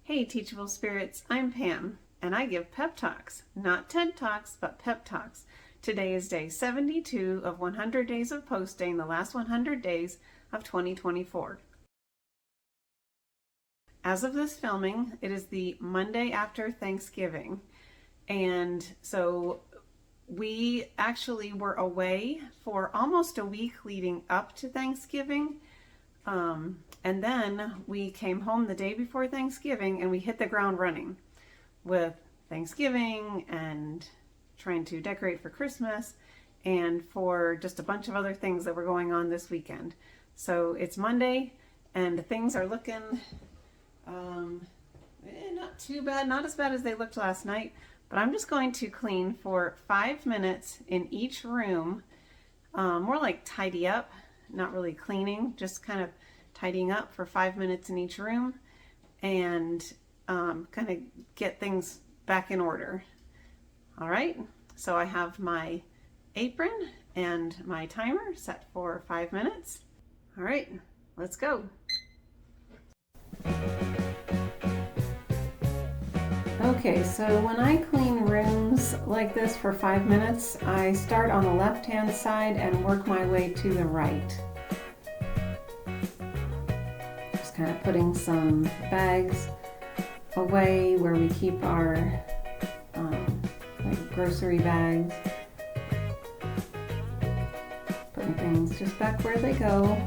Hey Teachable Spirits, I'm Pam, and I give pep talks, not TED Talks, but pep talks. Today is day 72 of 100 days of posting, the last 100 days of 2024. As of this filming, it is the Monday after Thanksgiving, and so we actually were away for almost a week leading up to Thanksgiving. And then we came home the day before Thanksgiving and we hit the ground running with Thanksgiving and trying to decorate for Christmas and for just a bunch of other things that were going on this weekend. So it's Monday and things are looking not too bad, not as bad as they looked last night, but I'm just going to clean for 5 minutes in each room, more like tidy up, not really cleaning, just kind of tidying up for 5 minutes in each room and kind of get things back in order. All right, so I have my apron and my timer set for 5 minutes. All right, let's go. Okay, so when I clean rooms like this for 5 minutes, I start on the left-hand side and work my way to the right. Just kind of putting some bags away where we keep our like grocery bags. Putting things just back where they go.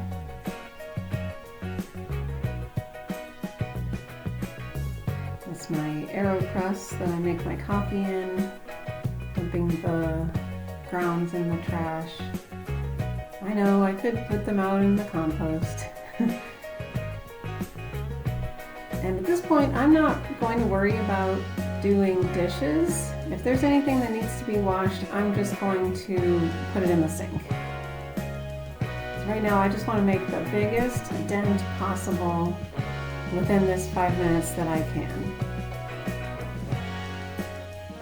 That's my AeroPress that I make my coffee in, dumping the grounds in the trash. I know I could put them out in the compost. And at this point, I'm not going to worry about doing dishes. If there's anything that needs to be washed, I'm just going to put it in the sink. So right now, I just want to make the biggest dent possible within this 5 minutes that I can.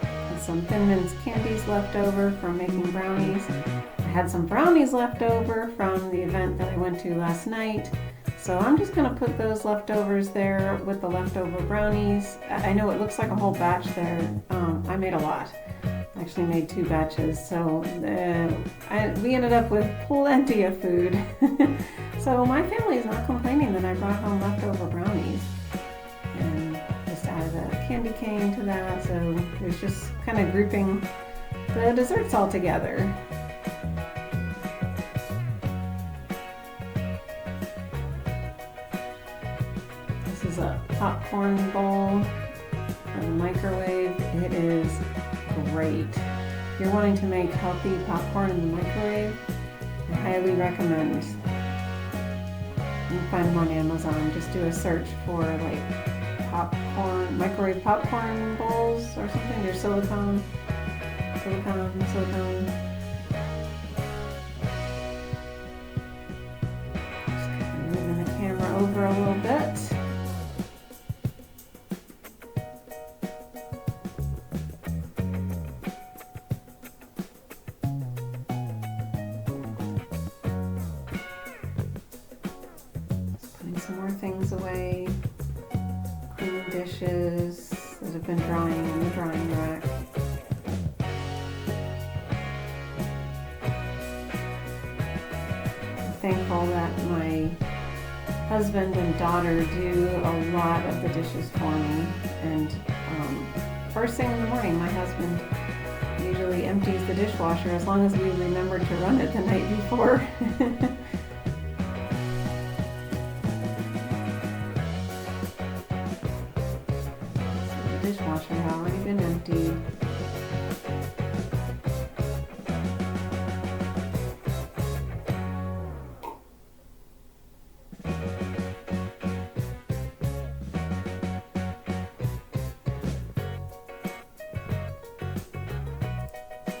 And some Thin Mints candies left over from making brownies. I had some brownies left over from the event that I went to last night. So I'm just going to put those leftovers there with the leftover brownies. I know it looks like a whole batch there. I made a lot. I actually made 2 batches. So we ended up with plenty of food. So my family is not complaining that I brought home leftover brownies. And just added a candy cane to that. So there's just kind of grouping the desserts all together. This is a popcorn bowl from the microwave. It is great. If you're wanting to make healthy popcorn in the microwave, I highly recommend. You can find them on Amazon. Just do a search for like popcorn, microwave popcorn bowls or something. They're silicone. Just kind of moving the camera over a little bit. Some more things away, clean dishes that have been drying in the drying rack. I'm thankful that my husband and daughter do a lot of the dishes for me, and first thing in the morning my husband usually empties the dishwasher as long as we remember to run it the night before. Dishwasher had already been emptied.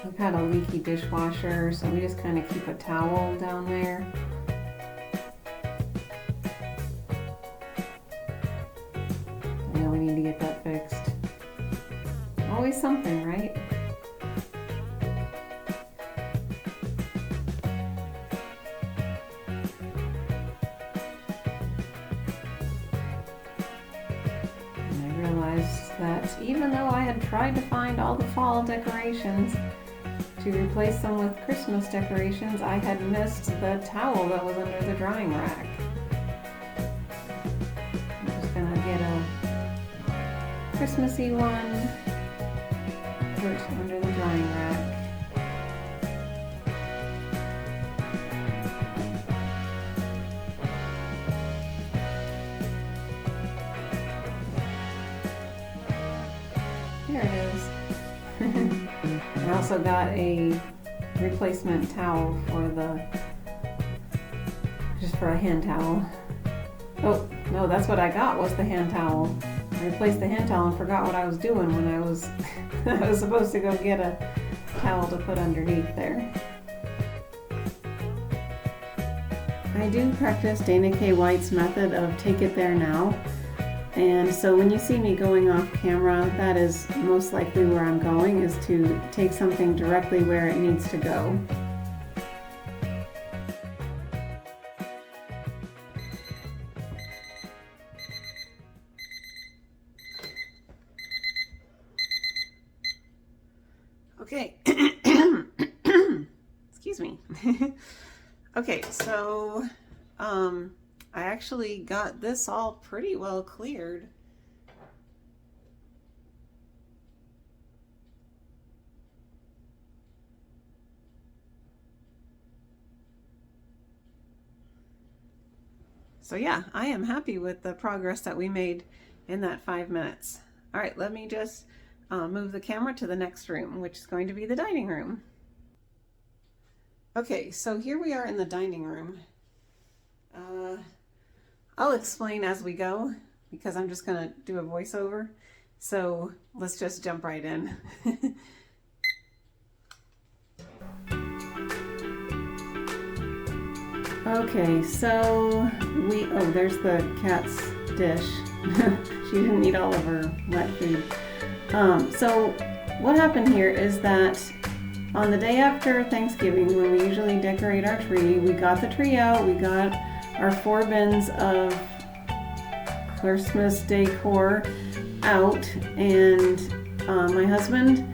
We've had a leaky dishwasher, so we just kind of keep a towel down there. I know we need to get that fixed. Always something, right? And I ornaments, even though I had tried to find all the fall decorations to replace them with Christmas decorations. I had missed the towel that was under the drying rack. I'm just gonna get a Christmassy one, put it under the drying rack. There it is. I also got a replacement towel just for a hand towel. Oh, no, that's what I got, was the hand towel. I replaced the hand towel and forgot what I was doing when I was supposed to go get a towel to put underneath there. I do practice Dana K. White's method of take it there now. And so when you see me going off camera, that is most likely where I'm going, is to take something directly where it needs to go. Okay, excuse me. Okay, so I actually got this all pretty well cleared. So yeah, I am happy with the progress that we made in that 5 minutes. All right, let me just move the camera to the next room, which is going to be the dining room. Okay, so here we are in the dining room. I'll explain as we go because I'm just gonna do a voiceover. So let's just jump right in. Okay, so there's the cat's dish. She didn't eat all of her wet food. So what happened here is that on the day after Thanksgiving, when we usually decorate our tree, we got the tree out, we got our 4 bins of Christmas decor out, and my husband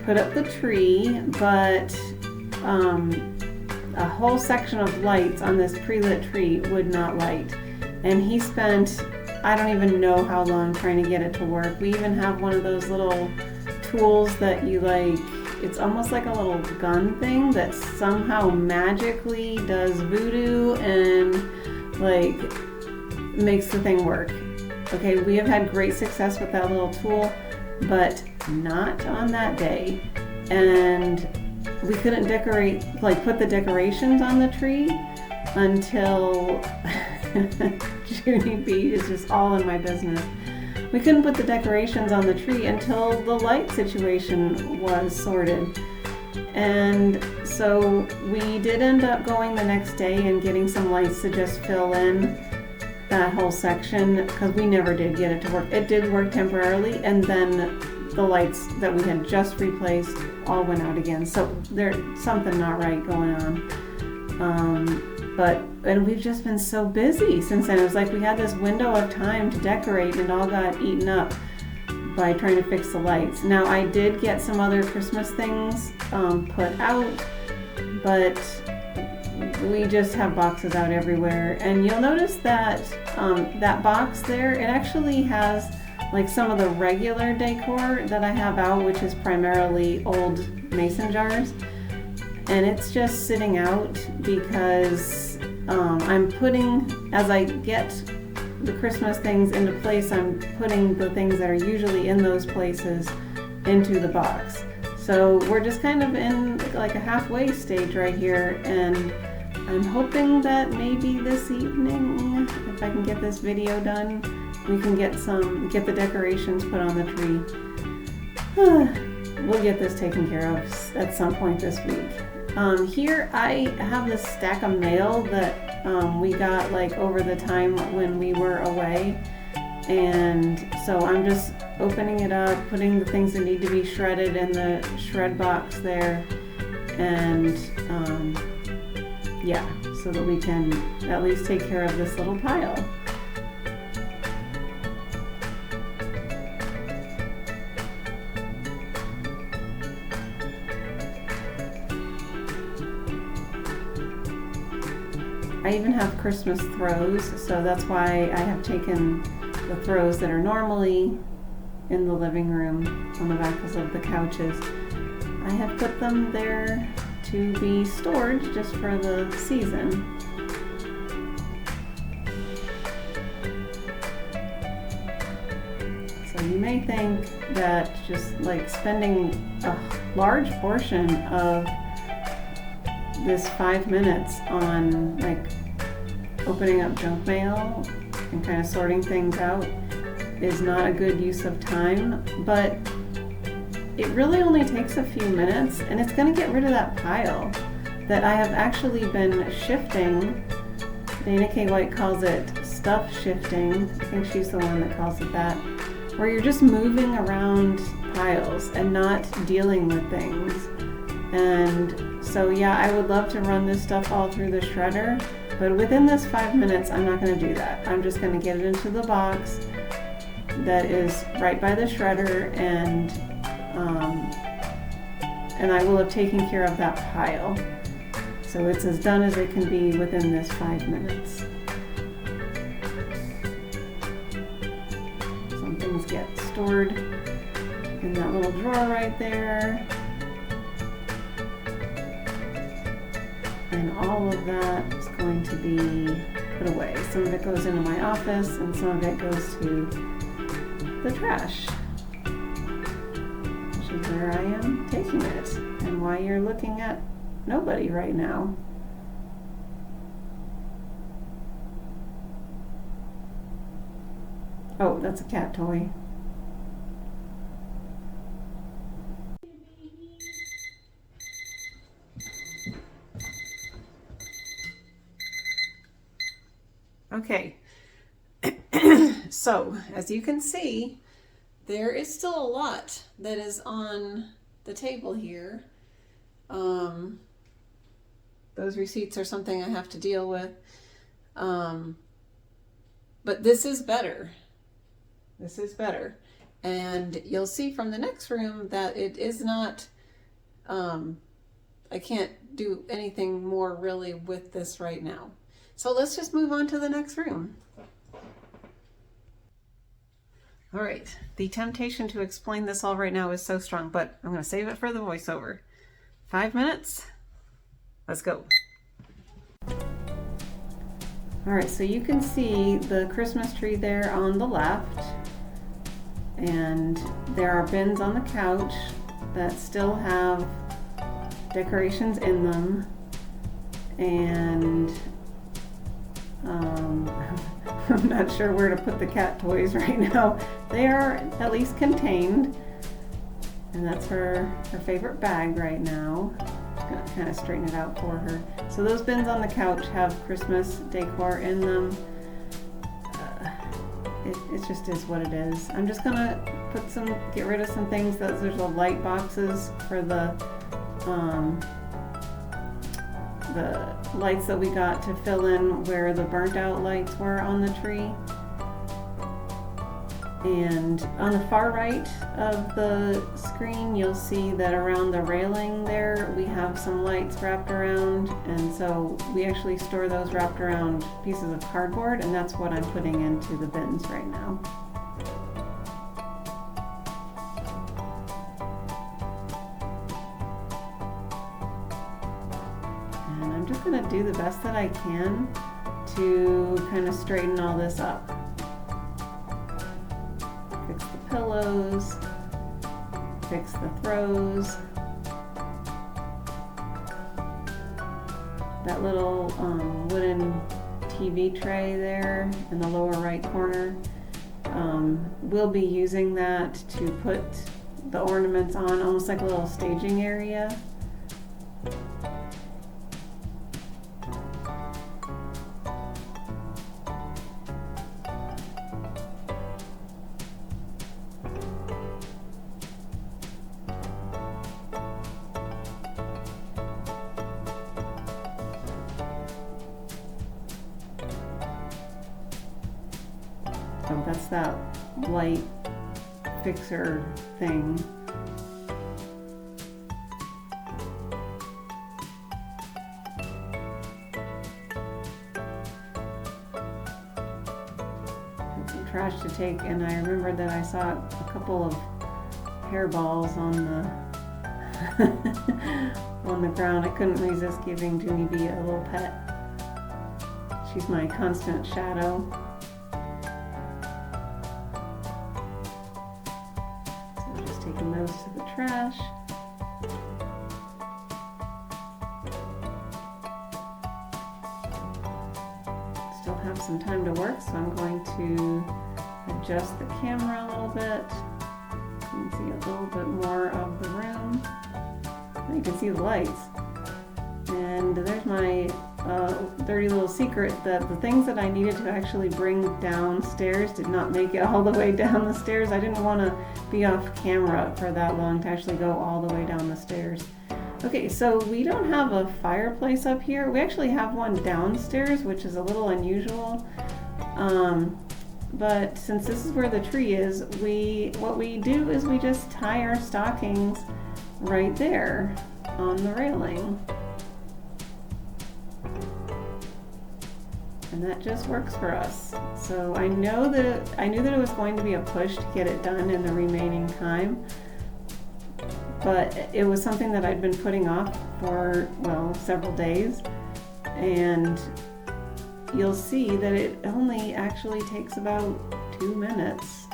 put up the tree, but a whole section of lights on this pre-lit tree would not light. And he spent, I don't even know how long trying to get it to work. We even have one of those little tools that you it's almost like a little gun thing that somehow magically does voodoo and makes the thing work. Okay, we have had great success with that little tool, but not on that day. And we couldn't decorate, put the decorations on the tree until Junie B is just all in my business. We couldn't put the decorations on the tree until the light situation was sorted. And so we did end up going the next day and getting some lights to just fill in that whole section, because we never did get it to work. It did work temporarily, and then the lights that we had just replaced all went out again. So there's something not right going on. And we've just been so busy since then. It was like we had this window of time to decorate and it all got eaten up by trying to fix the lights. Now I did get some other Christmas things put out, but we just have boxes out everywhere. And you'll notice that that box there, it actually has some of the regular decor that I have out, which is primarily old mason jars. And it's just sitting out because I'm putting, as I get the Christmas things into place, I'm putting the things that are usually in those places into the box. So we're just kind of in a halfway stage right here, and I'm hoping that maybe this evening, if I can get this video done, we can get the decorations put on the tree. We'll get this taken care of at some point this week. Here I have this stack of mail that we got over the time when we were away, and so I'm just opening it up, putting the things that need to be shredded in the shred box there, and yeah, so that we can at least take care of this little pile. I even have Christmas throws, so that's why I have taken the throws that are normally in the living room on the backs of the couches. I have put them there to be stored just for the season. So you may think that just like spending a large portion of this 5 minutes on like opening up junk mail and kind of sorting things out is not a good use of time, but it really only takes a few minutes and it's going to get rid of that pile that I have actually been shifting. Dana K. White calls it stuff shifting. I think she's the one that calls it that, where you're just moving around piles and not dealing with things. And so yeah, I would love to run this stuff all through the shredder, but within this 5 minutes, I'm not going to do that. I'm just going to get it into the box that is right by the shredder, and I will have taken care of that pile. So it's as done as it can be within this 5 minutes. Some things get stored in that little drawer right there. And all of that is going to be put away. Some of it goes into my office and some of it goes to the trash, which is where I am taking it and why you're looking at nobody right now. Oh, that's a cat toy. Okay, so as you can see, there is still a lot that is on the table here. Those receipts are something I have to deal with. But this is better. This is better. And you'll see from the next room that it is not, I can't do anything more really with this right now. So let's just move on to the next room. All right, the temptation to explain this all right now is so strong, but I'm going to save it for the voiceover. 5 minutes. Let's go. All right, so you can see the Christmas tree there on the left, and there are bins on the couch that still have decorations in them, and I'm not sure where to put the cat toys right now. They are at least contained, and that's her favorite bag right now. Just gonna kind of straighten it out for her. So those bins on the couch have Christmas decor in them. It just is what it is. I'm just gonna get rid of some things. There's the light boxes for the lights that we got to fill in where the burnt out lights were on the tree. And on the far right of the screen, you'll see that around the railing there, we have some lights wrapped around. And so we actually store those wrapped around pieces of cardboard, and that's what I'm putting into the bins right now. And I'm just gonna do the best that I can to kind of straighten all this up. Fix the pillows, fix the throws. That little wooden TV tray there in the lower right corner, we'll be using that to put the ornaments on, almost like a little staging area. So that's that light fixer thing. take, and I remembered that I saw a couple of hairballs on the on the ground. I couldn't resist giving Junie B a little pet. She's my constant shadow. So just taking those to the trash. Still have some time to work, so I'm going to adjust the camera a little bit. You can see a little bit more of the room. You can see the lights. And there's my dirty little secret that the things that I needed to actually bring downstairs did not make it all the way down the stairs. I didn't want to be off camera for that long to actually go all the way down the stairs. Okay, so we don't have a fireplace up here. We actually have one downstairs, which is a little unusual. But since this is where the tree is, what we do is we just tie our stockings right there on the railing. And that just works for us. So I knew that it was going to be a push to get it done in the remaining time, but it was something that I'd been putting off for, well, several days. And you'll see that it only actually takes about 2 minutes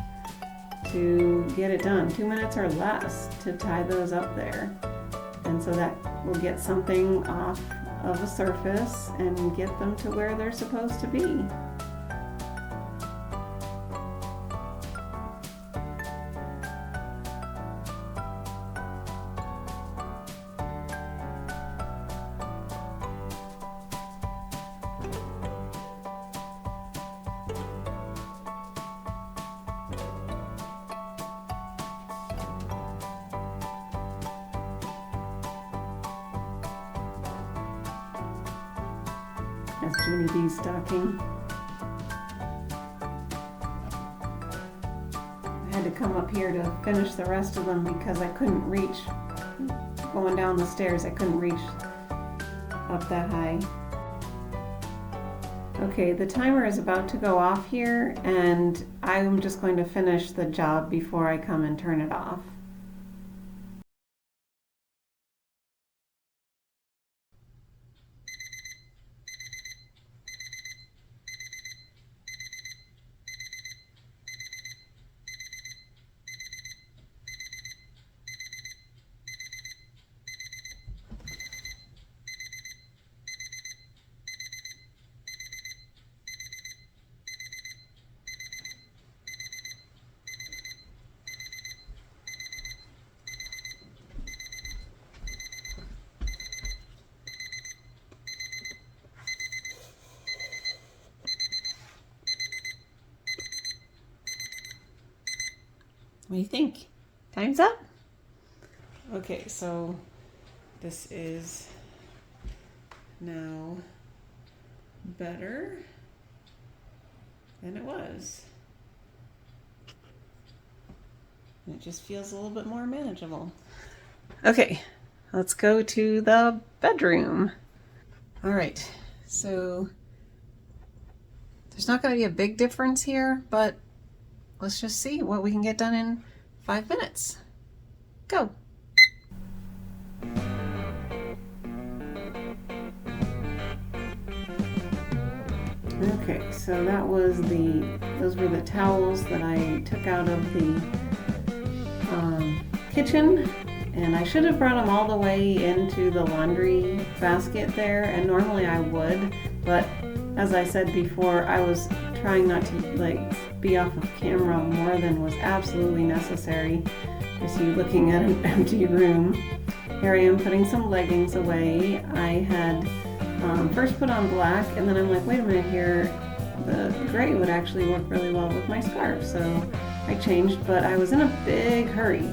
to get it done. 2 minutes or less to tie those up there. And so that will get something off of a surface and get them to where they're supposed to be. That's Junie B's stocking. I had to come up here to finish the rest of them because I couldn't reach, going down the stairs, I couldn't reach up that high. Okay, the timer is about to go off here, and I'm just going to finish the job before I come and turn it off. What do you think? Time's up? Okay, so this is now better than it was. And it just feels a little bit more manageable. Okay, let's go to the bedroom. All right, so there's not going to be a big difference here, but let's just see what we can get done in 5 minutes. Go. Okay, so those were the towels that I took out of the kitchen, and I should have brought them all the way into the laundry basket there, and normally I would, but as I said before, I was trying not to be off of camera more than was absolutely necessary. Just you looking at an empty room. Here I am putting some leggings away. I had first put on black, and then I'm like, wait a minute here, the gray would actually work really well with my scarf. So I changed, but I was in a big hurry,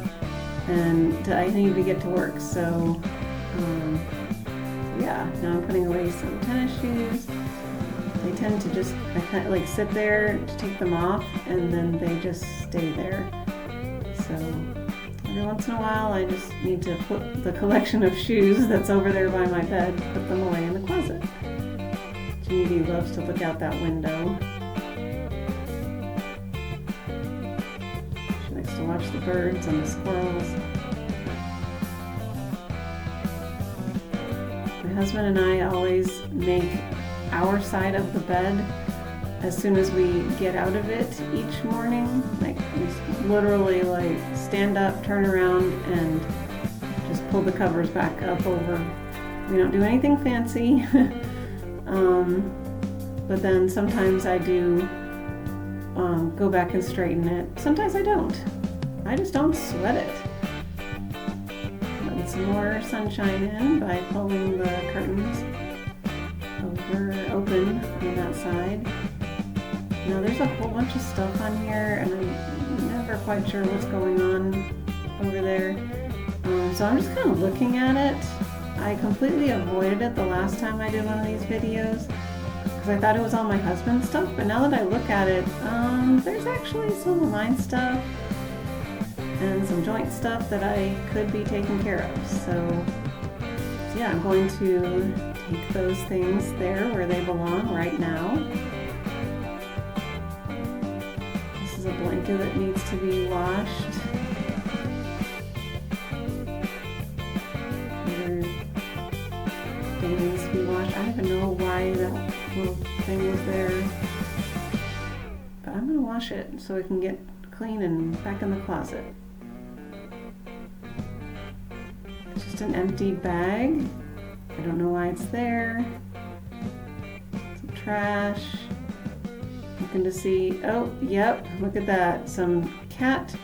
and I needed to get to work. So yeah, now I'm putting away some tennis shoes. They tend to just, I kind of like sit there to take them off, and then they just stay there. So every once in a while I just need to put the collection of shoes that's over there by my bed, put them away in the closet. Junie loves to look out that window. just to watch the birds and the squirrels. My husband and I always make our side of the bed as soon as we get out of it each morning. Like, we literally like stand up, turn around, and just pull the covers back up over. We don't do anything fancy. But then sometimes I do go back and straighten it. Sometimes I don't. I just don't sweat it. Letting some more sunshine in by pulling the curtains open on that side. Now there's a whole bunch of stuff on here and I'm never quite sure what's going on over there. So I'm just kind of looking at it. I completely avoided it the last time I did one of these videos because I thought it was all my husband's stuff, but now that I look at it, there's actually some of mine stuff and some joint stuff that I could be taking care of. So yeah, I'm going to take those things there where they belong right now. This is a blanket that needs to be washed. Needs to be washed. I don't even know why that little thing was there, but I'm gonna wash it so it can get clean and back in the closet. It's just an empty bag. I don't know why it's there. Some trash. Looking to see, oh yep, look at that, some cat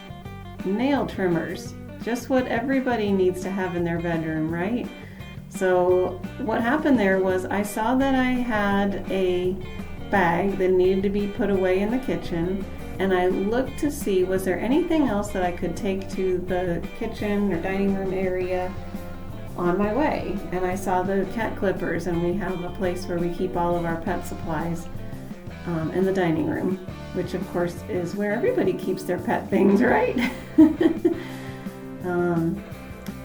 nail trimmers. Just what everybody needs to have in their bedroom, right? So what happened there was I saw that I had a bag that needed to be put away in the kitchen, and I looked to see was there anything else that I could take to the kitchen or dining room area on my way. And I saw the cat clippers, and we have a place where we keep all of our pet supplies in the dining room, which of course is where everybody keeps their pet things, right?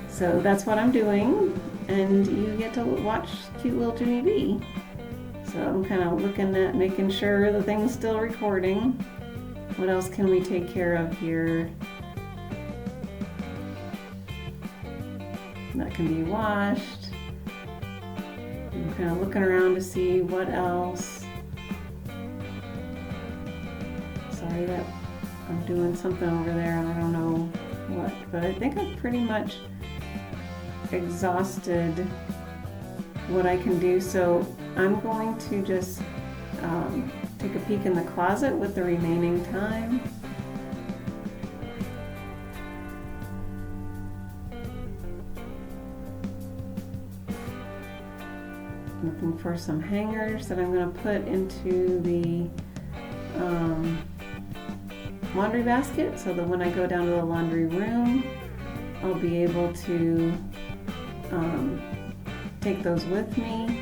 So that's what I'm doing. And you get to watch cute little Jimmy B. So I'm kind of looking at making sure the thing's still recording. What else can we take care of here? That can be washed. I'm kind of looking around to see what else. Sorry that I'm doing something over there and I don't know what, but I think I've pretty much exhausted what I can do, so I'm going to just take a peek in the closet with the remaining time. Looking for some hangers that I'm going to put into the laundry basket so that when I go down to the laundry room I'll be able to take those with me.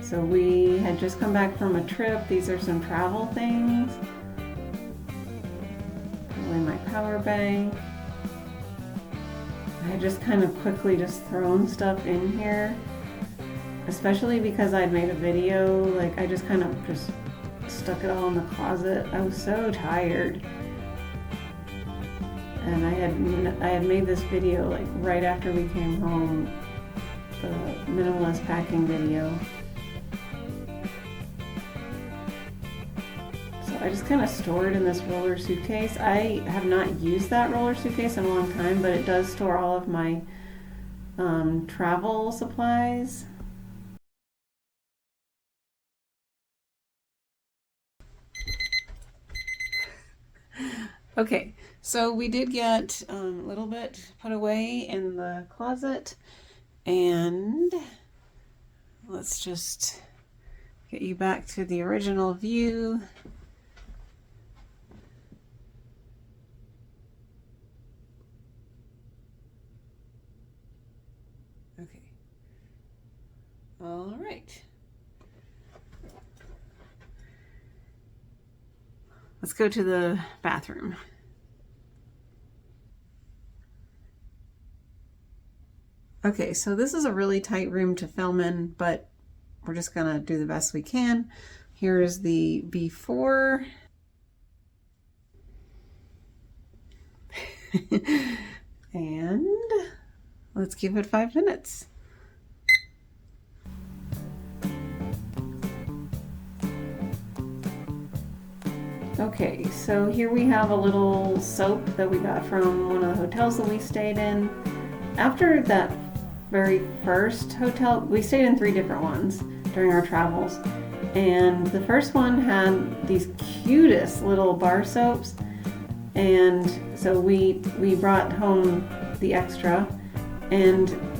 So we had just come back from a trip. These are some travel things. Really my power bank. I had just kind of quickly just thrown stuff in here, especially because I'd made a video. Like I just kind of just stuck it all in the closet. I was so tired. And I had made this video like right after we came home, the minimalist packing video. So I just kind of stored in this roller suitcase. I have not used that roller suitcase in a long time, but it does store all of my travel supplies. Okay, so we did get a little bit put away in the closet, and let's just get you back to the original view. Okay. All right. Let's go to the bathroom. Okay, so this is a really tight room to film in, but we're just gonna do the best we can. Here's the before. And let's give it 5 minutes. Okay, so here we have a little soap that we got from one of the hotels that we stayed in. After that very first hotel, we stayed in 3 different ones during our travels. And the first one had these cutest little bar soaps. And so we brought home the extra.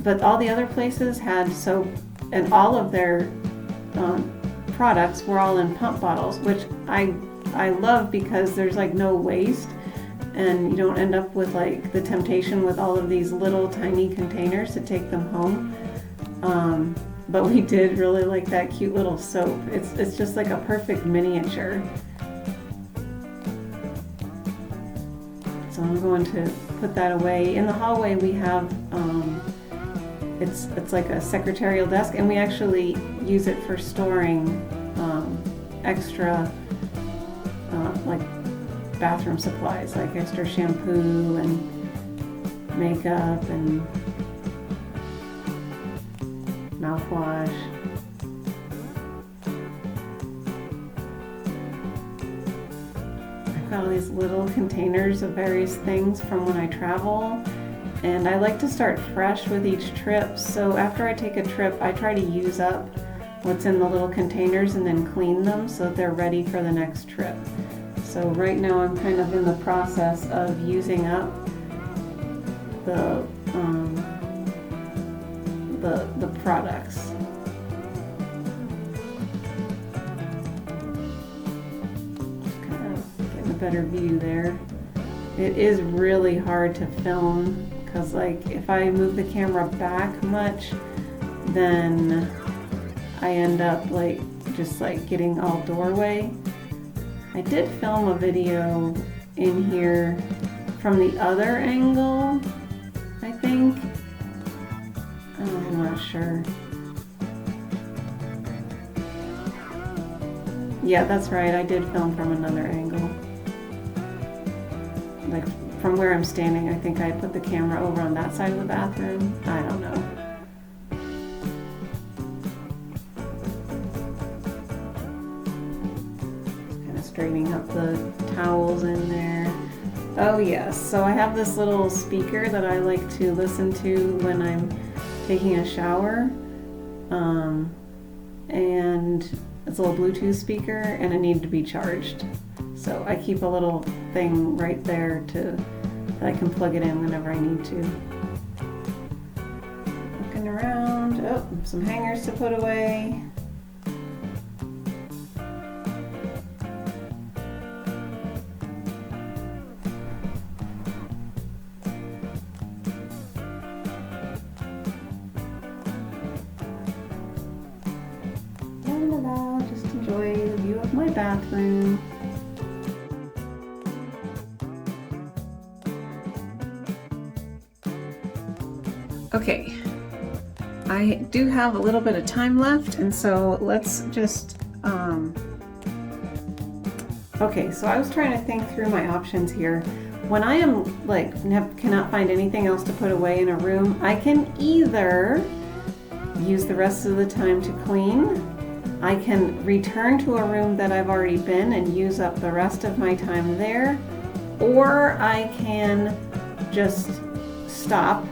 But all the other places had soap, and all of their products were all in pump bottles, which I love because there's like no waste, and you don't end up with like the temptation with all of these little tiny containers to take them home. But we did really like that cute little soap. It's just like a perfect miniature. So I'm going to put that away. In the hallway we have it's like a secretarial desk, and we actually use it for storing extra like bathroom supplies, like extra shampoo and makeup and mouthwash. I've got all these little containers of various things from when I travel, and I like to start fresh with each trip. So after I take a trip, I try to use up what's in the little containers and then clean them so that they're ready for the next trip. So right now I'm kind of in the process of using up the products. Just kind of getting a better view there. It is really hard to film because like if I move the camera back much, then I end up like just like getting all doorway. I did film a video in here from the other angle, I think. I'm not sure. Yeah, that's right, I did film from another angle. Like from where I'm standing, I think I put the camera over on that side of the bathroom. I don't know. Straightening up the towels in there. Oh yes, so I have this little speaker that I like to listen to when I'm taking a shower, and it's a little Bluetooth speaker, and it needed to be charged. So I keep a little thing right there that I can plug it in whenever I need to. Looking around, oh, some hangers to put away. Just enjoy the view of my bathroom. Okay, I do have a little bit of time left, and so let's just okay, so I was trying to think through my options here. When I am like cannot find anything else to put away in a room, I can either use the rest of the time to clean. I can return to a room that I've already been and use up the rest of my time there, or I can just stop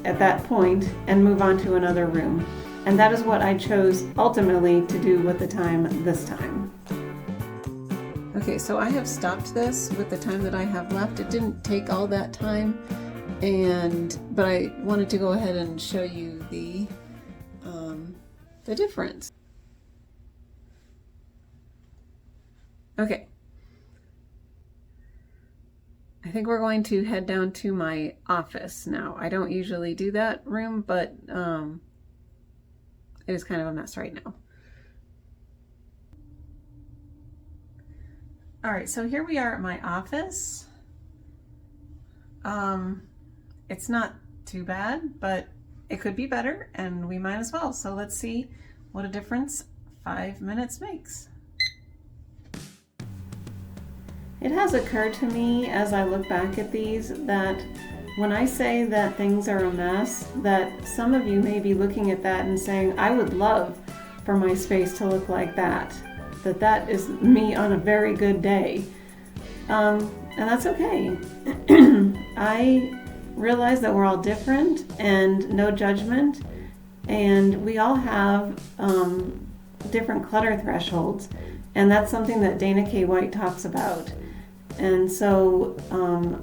at that point and move on to another room. And that is what I chose ultimately to do with the time this time. Okay, so I have stopped this with the time that I have left. It didn't take all that time, but I wanted to go ahead and show you the difference. Okay, I think we're going to head down to my office now. I don't usually do that room, but it is kind of a mess right now. All right, so here we are at my office. It's not too bad, but it could be better, and we might as well. So let's see what a difference 5 minutes makes. It has occurred to me as I look back at these that when I say that things are a mess, that some of you may be looking at that and saying, I would love for my space to look like that. That is me on a very good day. And that's okay. I realize that we're all different and no judgment, and we all have different clutter thresholds, and that's something that Dana K. White talks about. And so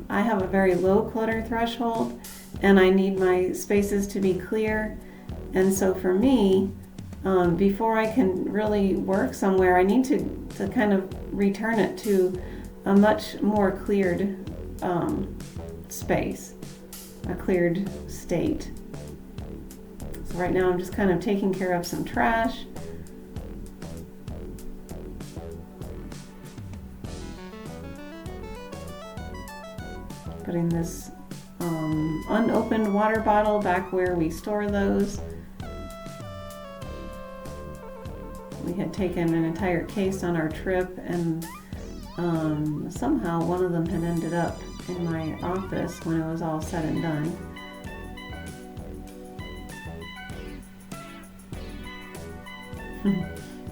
I have a very low clutter threshold, and I need my spaces to be clear. And so for me, before I can really work somewhere, I need to kind of return it to a much more cleared space, a cleared state. So right now I'm just kind of taking care of some trash. Putting this unopened water bottle back where we store those. We had taken an entire case on our trip, and somehow one of them had ended up in my office when it was all said and done.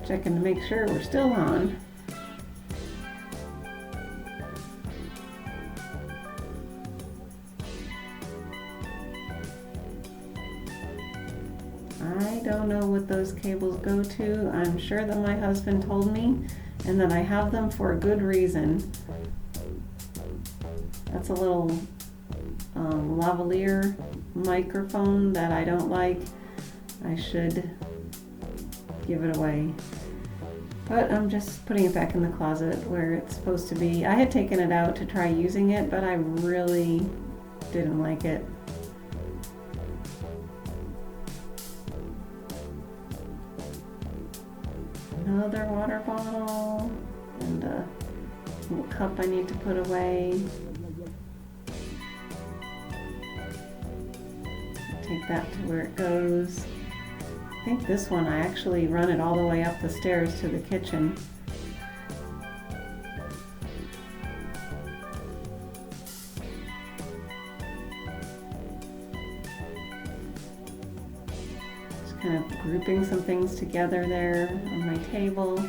Checking to make sure we're still on. I don't know what those cables go to. I'm sure that my husband told me, and that I have them for a good reason. That's a little lavalier microphone that I don't like. I should give it away. But I'm just putting it back in the closet where it's supposed to be. I had taken it out to try using it, but I really didn't like it. Another water bottle and a little cup I need to put away. Take that to where it goes. I think this one I actually run it all the way up the stairs to the kitchen. Just kind of grouping some things together there on my table.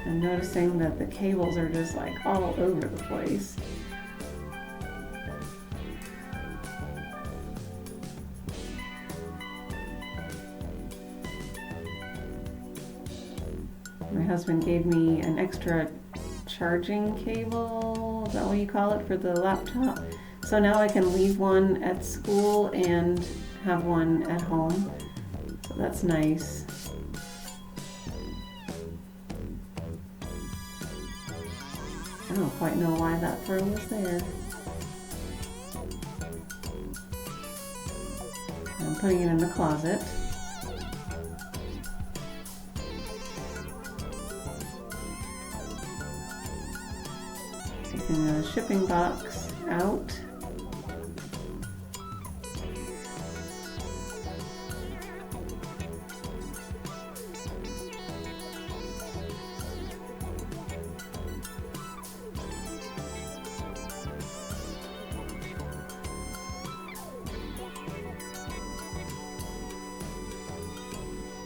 I'm noticing that the cables are just like all over the place. My husband gave me an extra charging cable, is that what you call it, for the laptop? So now I can leave one at school and have one at home. So that's nice. I don't quite know why that throw was there. I'm putting it in the closet. Taking the shipping box out.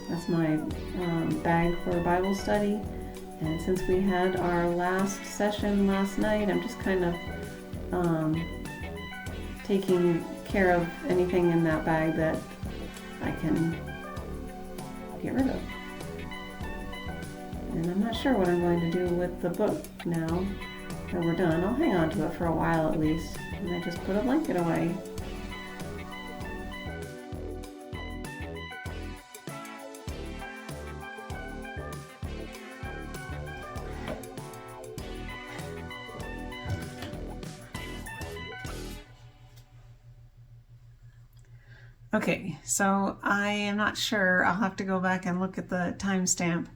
That's my bag for Bible study. And since we had our last session last night, I'm just kind of taking care of anything in that bag that I can get rid of. And I'm not sure what I'm going to do with the book now that we're done. I'll hang on to it for a while at least. And I just put a blanket away. Okay, so I am not sure. I'll have to go back and look at the timestamp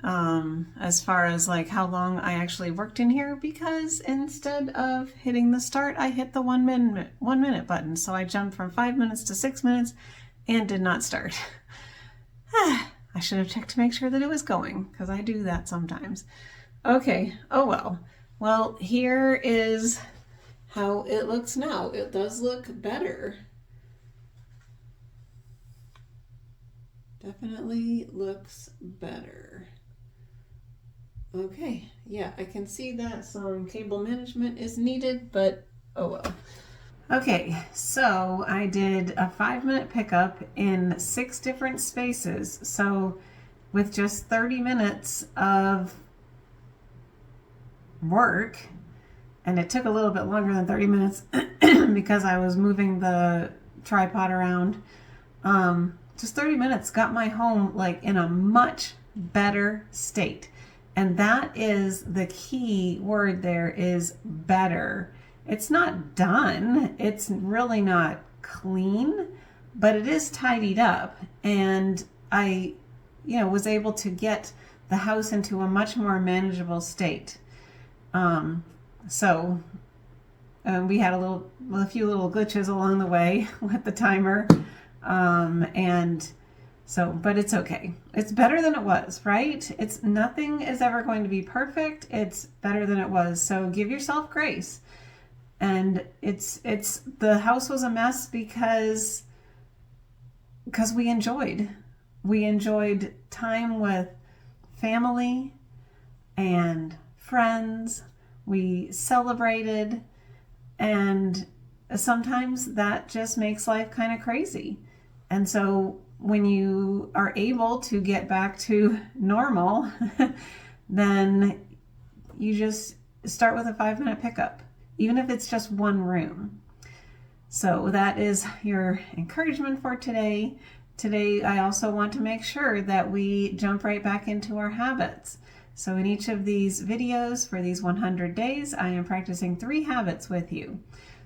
as far as like how long I actually worked in here, because instead of hitting the start, I hit the 1 minute button. So I jumped from 5 minutes to 6 minutes and did not start. I should have checked to make sure that it was going, because I do that sometimes. Okay, oh well. Well, here is how it looks now. It does look better. Definitely looks better. Okay, yeah, I can see that some cable management is needed, but oh well. Okay, so I did a 5-minute pickup in 6 different spaces. So with just 30 minutes of work, and it took a little bit longer than 30 minutes because I was moving the tripod around. Just 30 minutes got my home like in a much better state. And that is the key word there, is better. It's not done. It's really not clean, but it is tidied up. And I, was able to get the house into a much more manageable state. So we had a few little glitches along the way with the timer. And so, but it's okay. It's better than it was, right? It's nothing is ever going to be perfect. It's better than it was. So give yourself grace. And it's the house was a mess because we enjoyed time with family and friends. We celebrated, and sometimes that just makes life kind of crazy. And so when you are able to get back to normal, then you just start with a 5-minute pickup, even if it's just one room. So that is your encouragement for today. Today, I also want to make sure that we jump right back into our habits. So in each of these videos for these 100 days, I am practicing 3 habits with you.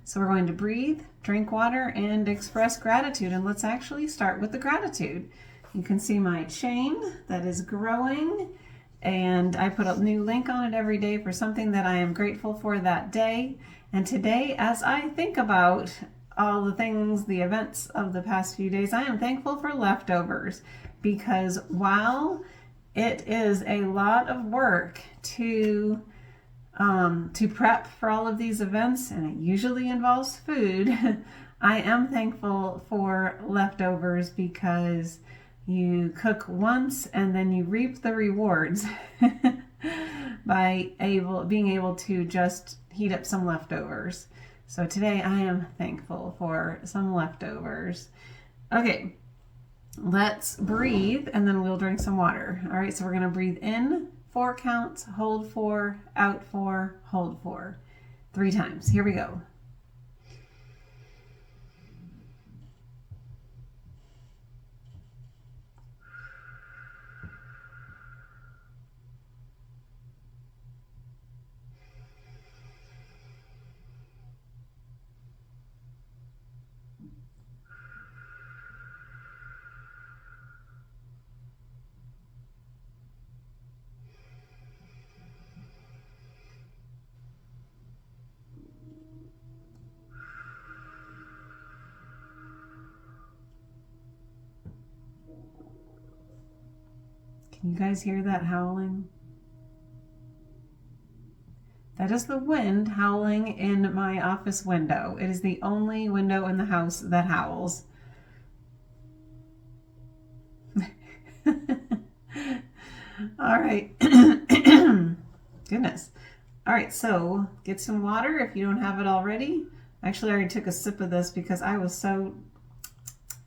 So we're going to breathe, drink water, and express gratitude. And let's actually start with the gratitude. You can see my chain that is growing, and I put a new link on it every day for something that I am grateful for that day. And today, as I think about all the things, the events of the past few days, I am thankful for leftovers, because while it is a lot of work to prep for all of these events, and it usually involves food, I am thankful for leftovers, because you cook once and then you reap the rewards by being able to just heat up some leftovers. So today I am thankful for some leftovers. Okay, let's breathe, and then we'll drink some water. All right, so we're going to breathe in 4 counts, hold 4, out 4, hold 4. 3 times. Here we go. Can you guys hear that howling? That is the wind howling in my office window. It is the only window in the house that howls. All right. Goodness. All right, so get some water if you don't have it already. Actually, I already took a sip of this because I was so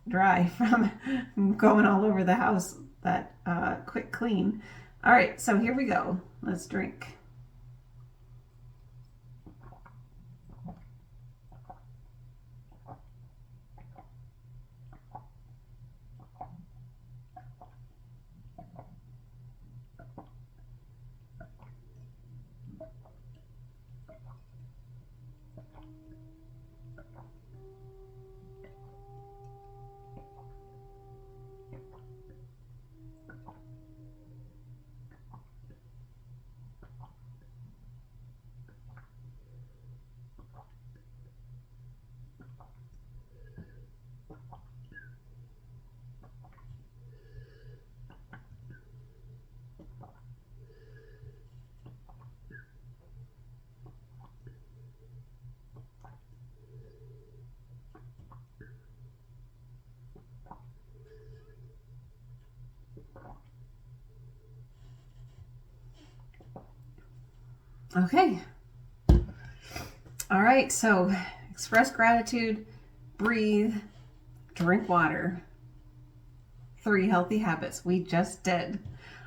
dry from going all over the house that quick clean. All right, so here we go. Let's drink. Okay. All right, so express gratitude, breathe, drink water. 3 healthy habits we just did.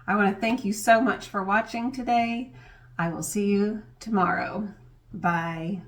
I want to thank you so much for watching today. I will see you tomorrow. Bye.